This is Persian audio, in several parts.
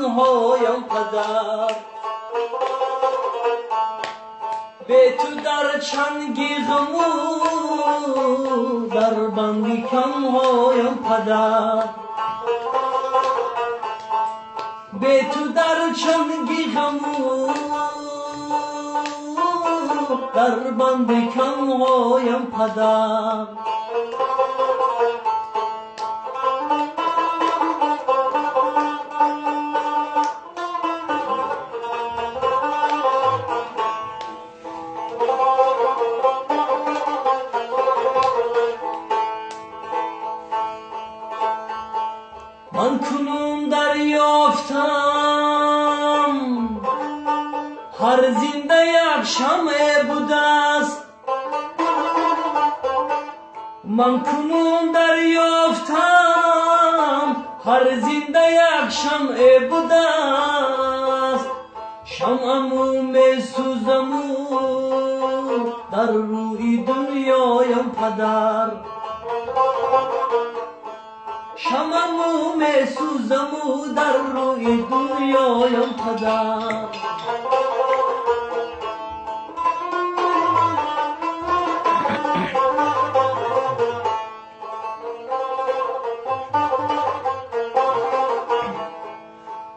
تنهایم پدر به تو در چنگی غمو در بندی کمهایم پدر به تو در چنگی غمو در بندی کمهایم پدر من کنون دریافتم هر زنده یک شمع بوده است من کنون دریافتم هر زنده یک شمع بوده است شمعمو می سوزمو در روی دنیایم پدر شمعمو می سوزمو در روی دنیایم پدر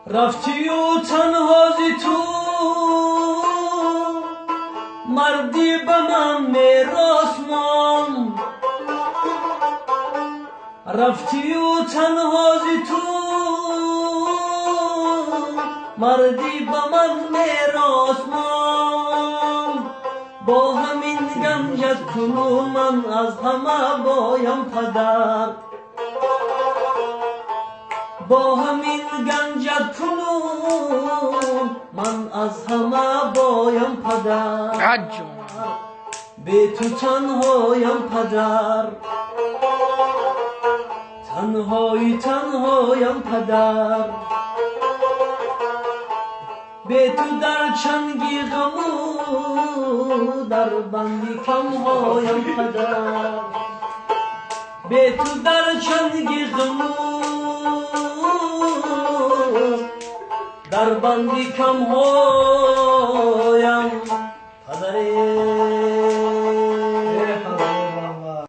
رفتی و تنها زی تو مردی به من میراث ماند رفتی و تنها زی تو مردی به من میراث ماند با همین گنجت کنون من از همه بایم پدر با همین گنجت کنون من از همه بایم پدر به تو تنهایم پدر تنهایم پدر به تو در چنگی غمو در بندی کمهایم پدر به تو در چنگی غمو در بندی کمهایم